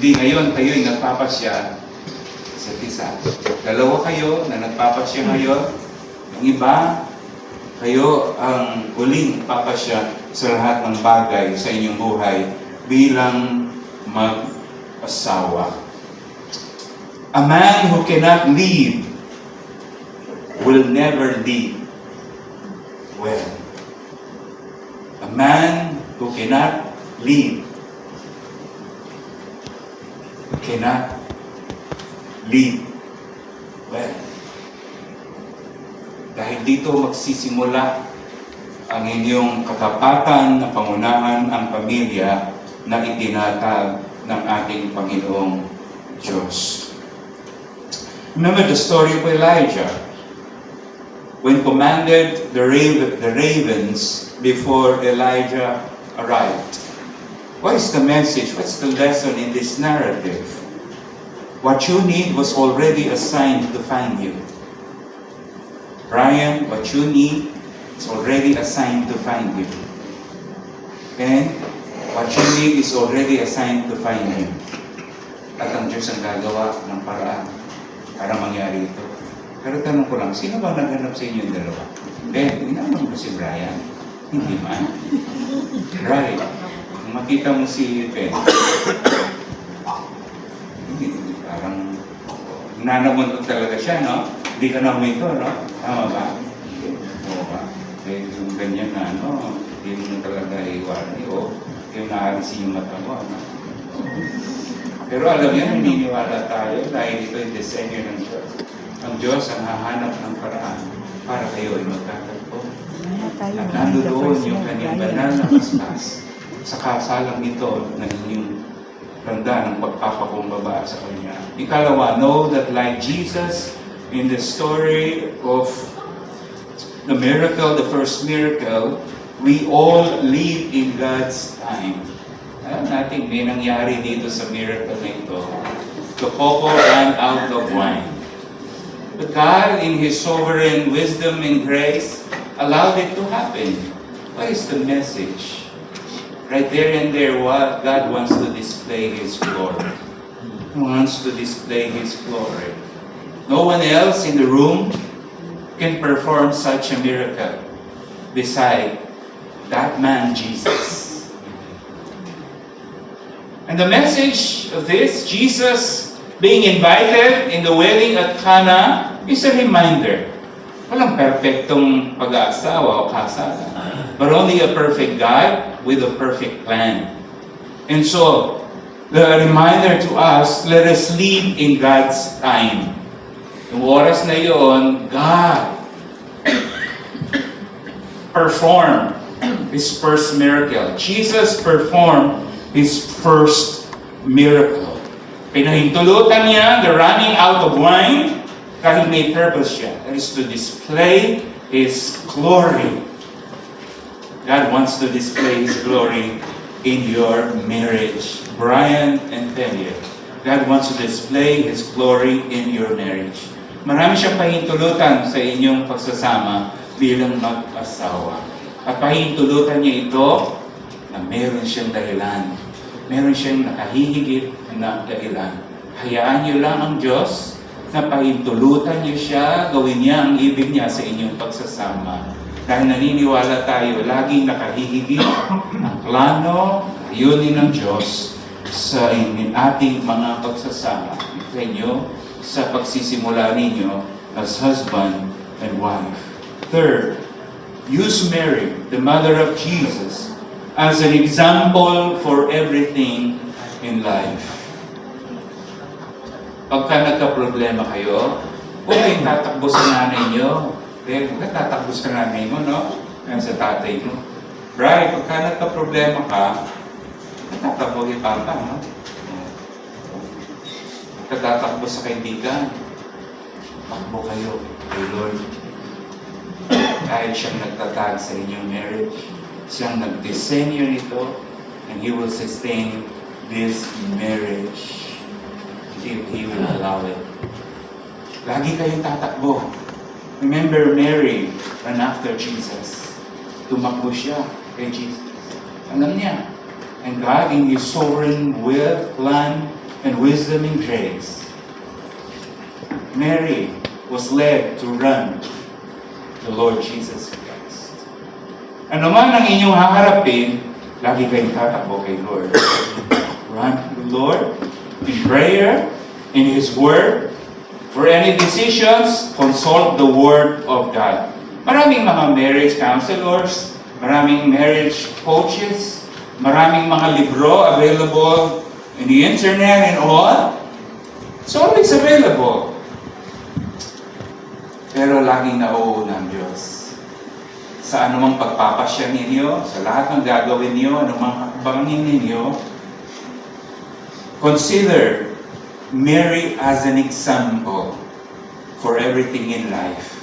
Hindi ngayon kayo'y nagpapasya sa isa. Dalawa kayo na nagpapasya ngayon. Yung iba, kayo ang huling papasya sa lahat ng bagay sa inyong buhay bilang mag-asawa. A man who cannot lead will never lead well. A man who cannot lead well. Dahil dito magsisimula ang inyong katapatan na pangunahan ang pamilya na itinatag ng ating Panginoong Diyos. Remember the story of Elijah when commanded the ravens before Elijah arrived. What is the message? What's the lesson in this narrative? What you need was already assigned to find you. Brian, what you need is already assigned to find you. And what you need is already assigned to find you. At ang Diyos ang gagawa ng paraan para mangyari ito. Pero tanong ko lang, sino ba naghanap sa inyo yung dalawa? Ben, inanong mo si Brian? Hindi man. Right. Kung makita mo si Ben, parang nanamon talaga siya, no? Hindi ka na huminto, no? Tama ba? Oo ba? Eh, yung ganyan na, no? Hindi mo talaga iwari, o yung naalisin yung mata mo, no? Pero alam yan, naniniwala tayo dahil ito yung disenyo ng Diyos. Ang Diyos ang hahanap ng paraan para kayo ay magkatagpo. At nando doon yung kanyang banal na paspas sa kasalang ito na inyong tanda ng pagpapakumbaba sa Kanya. Ikalawa, know that like Jesus in the story of the miracle, the first miracle, we all live in God's time. Alam natin, may nangyari dito sa miracle na ito. The couple ran out of wine. But God, in His sovereign wisdom and grace, allowed it to happen. What is the message? Right there and there, what God wants to display His glory. He wants to display His glory. No one else in the room can perform such a miracle beside that man, Jesus. And the message of this, Jesus being invited in the wedding at Cana, is a reminder. Walang perfectong pag-aasawa o kasalan, but only a perfect God with a perfect plan. And so, the reminder to us, let us live in God's time. Yung oras na yun, God performed His first miracle. Jesus performed His first miracle. Pinahintulutan niya the running out of wine kahit may purpose siya. That is to display His glory. God wants to display His glory in your marriage. Brian and Pelia, God wants to display His glory in your marriage. Marami siyang pahintulutan sa inyong pagsasama bilang mag-asawa. At pahintulutan niya ito na meron siyang dahilan. Meron siyang nakahihigit na dahilan. Hayaan niyo lang ang Diyos na pahintulutan niyo siya, gawin niya ang ibig niya sa inyong pagsasama. Dahil naniniwala tayo, laging nakahihigit ang plano, ayunin ng Diyos sa ating mga pagsasama. Sa inyo, sa pagsisimula ninyo as husband and wife. Third, use Mary, the mother of Jesus, as an example for everything in life. Pagka nagka-problema kayo, huwag kayong tatakbo sa nanay nyo. Huwag tatakbo sa nanay mo, no? Yan sa tatay mo. Right, pagka nagka-problema ka, tatakbo kay Papa, no? Tatakbo sa kaibigan, takbo kayo kay Lord. Dahil siyang nagtatag sa inyong marriage, siyang nagdisenyo nito, and He will sustain this marriage if He will allow it. Lagi kayong tatakbo. Remember Mary ran after Jesus. Tumakbo siya kay Jesus. Alam niya. And God in His sovereign will, plan, and wisdom and grace. Mary was led to run the Lord Jesus Christ. Ano man ang inyong haharapin, lagi kayong tatakbo kay Lord. Run to the Lord in prayer, in His Word. For any decisions, consult the Word of God. Maraming mga marriage counselors, maraming marriage coaches, maraming mga libro available in the internet and all. It's always available. Pero laging nauuna ang Diyos. Sa anumang pagpapasya ninyo, sa lahat ng gagawin niyo, anumang hakbangin ninyo, consider Mary as an example for everything in life.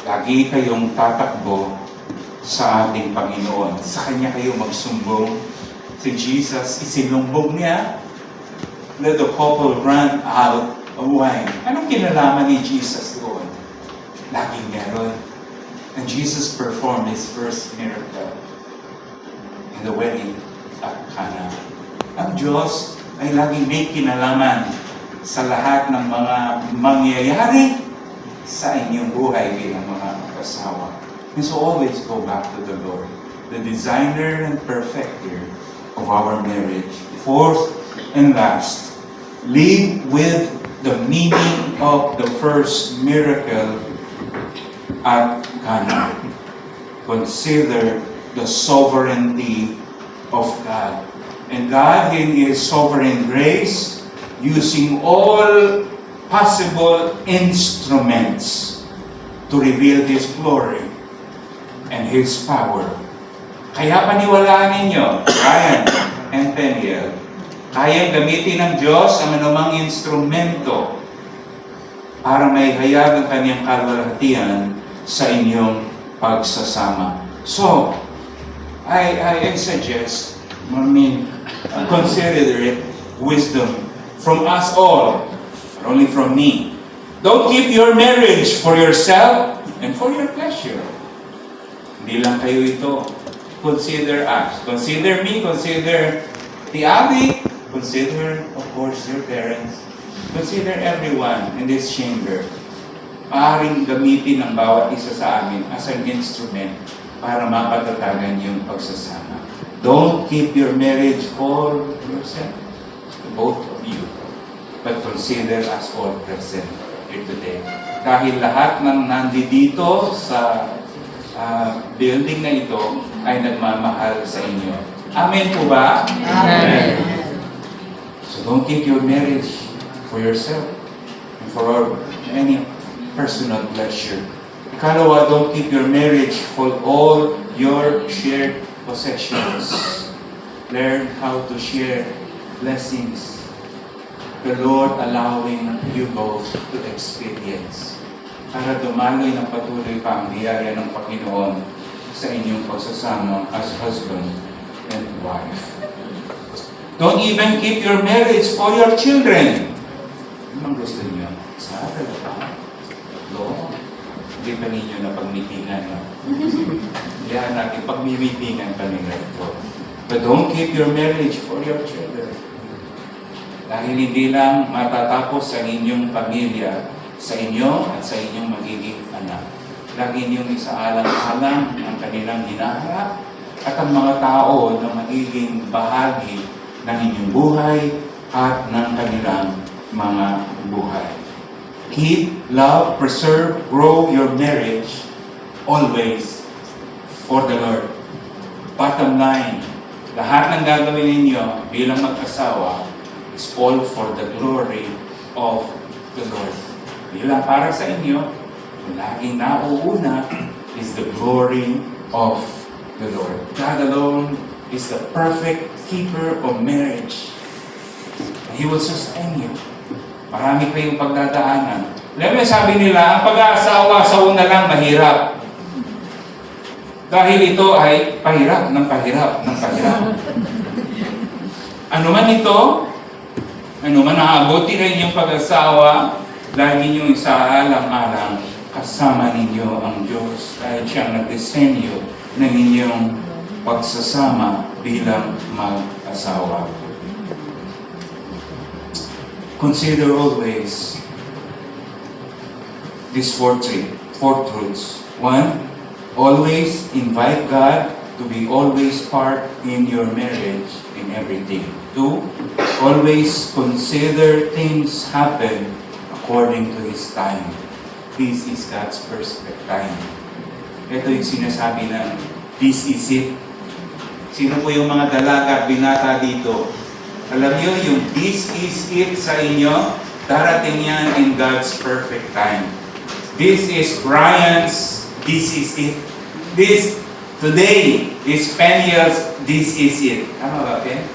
Lagi kayong tatakbo sa ating Panginoon. Sa Kanya kayo magsumbong. Si Jesus, isinumbong niya. Let the couple run out of wine. Anong kinalaman ni Jesus doon? Laging meron. And Jesus performed His first miracle in the wedding at Cana. Ang Diyos ay laging may kinalaman sa lahat ng mga mangyayari sa inyong buhay bilang mga asawa. And so always go back to the Lord, the designer and perfecter of our marriage. Fourth and last, live with the meaning of the first miracle at Cana. Consider the sovereignty of God. And God in His sovereign grace, using all possible instruments to reveal His glory and His power. Kaya paniwalaan ninyo, Ryan and Peniel, kayang gamitin ng Diyos ang anumang instrumento para may hayag ang Kanyang kalwalhatian sa inyong pagsasama. So, I suggest, consider it wisdom from us all, not only from me. Don't keep your marriage for yourself and for your pleasure. Hindi lang kayo ito. Consider us. Consider me. Consider the Abby. Consider, of course, your parents. Consider everyone in this chamber. Maaaring gamitin ng bawat isa sa amin as an instrument para mapatatagan yung pagsasama. Don't keep your marriage for yourself, both of you. But consider us all present here today. Dahil lahat ng nandito sa building na ito ay nagmamahal sa inyo. Amen po ba? Amen. So don't keep your marriage for yourself and for any personal pleasure. Ikalawa, don't keep your marriage for all your shared possessions. Learn how to share blessings. The Lord allowing you both to experience. Para dumaloy ng patuloy pa ang biyaya ng Panginoon sa inyong pagsasama as husband and wife. Don't even keep your marriage for your children. Anong gusto niyo? Sa dalawa? Tatlo? Hindi pa ninyo na pagmitingan. No? Yan natin, pagmimitingan pa nila ito. But don't keep your marriage for your children. Dahil hindi lang matatapos ang inyong pamilya sa inyo at sa inyong magiging anak. Lagi niyong isaalang-alang ang kanilang hinaharap at ang mga tao na magiging bahagi ng inyong buhay at ng kanilang mga buhay. Keep, love, preserve, grow your marriage always for the Lord. Bottom line, lahat ng gagawin ninyo bilang mag-asawa is all for the glory of the Lord. Bilang para sa inyo, ang laging nauuna is the glory of the Lord. God alone is the perfect keeper of marriage. And He will sustain you. Marami kayong pagdadaanan. Alam mo, sabi nila, ang pag-aasawa sa una lang mahirap. Dahil ito ay pahirap ng pahirap ng pahirap. Ano man ito, ano man naabuti na inyong pag-asawa, lagi ninyong isaalang-alang kasama ninyo ang Diyos dahil siyang nagdisenyo ng inyong pagsasama bilang mag-asawa. consider always these four truths. One, always invite God to be always part in your marriage in everything. Two, always consider things happen according to His time. This is God's perfect time. Ito yung sinasabi na this is it. Sino po yung mga dalaga at binata dito? Alam niyo, yung this is it sa inyo, darating yan in God's perfect time. This is Brian's, this is it. This, today, is Peniel's, this is it. Tama ba, Pen?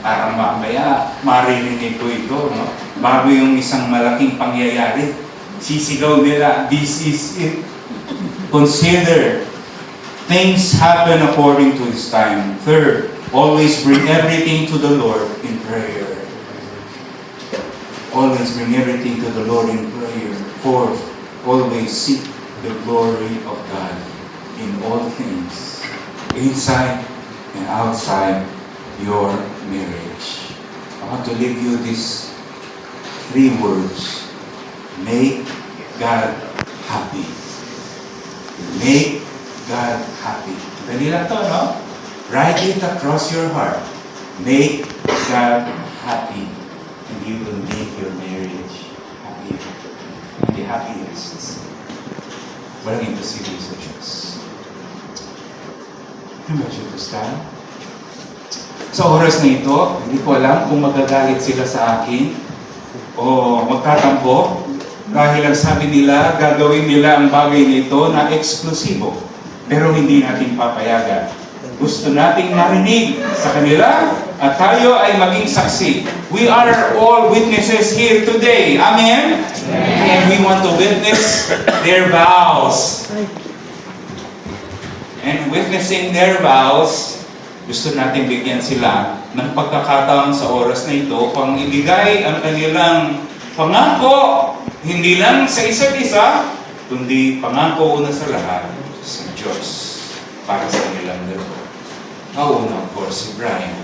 Parang mamaya, maririnig ko ito, no? Bago yung isang malaking pangyayari, sisigaw nila, this is it. Consider, things happen according to His time. Third, always bring everything to the Lord in prayer. Always bring everything to the Lord in prayer. Fourth, always seek the glory of God in all things, inside and outside your marriage. I want to leave you these 3 words. Make God happy. Make God happy. Dali lang to, no? Write it across your heart. Make God happy. And you will make your marriage happy. And the happiest. Walang imposible sa Diyos. Imagine to stand. Sa oras na ito, hindi ko alam kung magagalit sila sa akin o magtatampo dahil ang sabi nila, gagawin nila ang bagay nito na eksklusibo. Pero hindi natin papayagan. Gusto nating marinig sa kanila at tayo ay maging saksi. We are all witnesses here today. Amen? And we want to witness their vows. And witnessing their vows, gusto natin bigyan sila ng pagkakataon sa oras na ito pang ibigay ang kanilang pangako, hindi lang sa isa't isa, kundi pangako una sa lahat sa Diyos para sa kanilang dalawa. Una, of course, si Brian.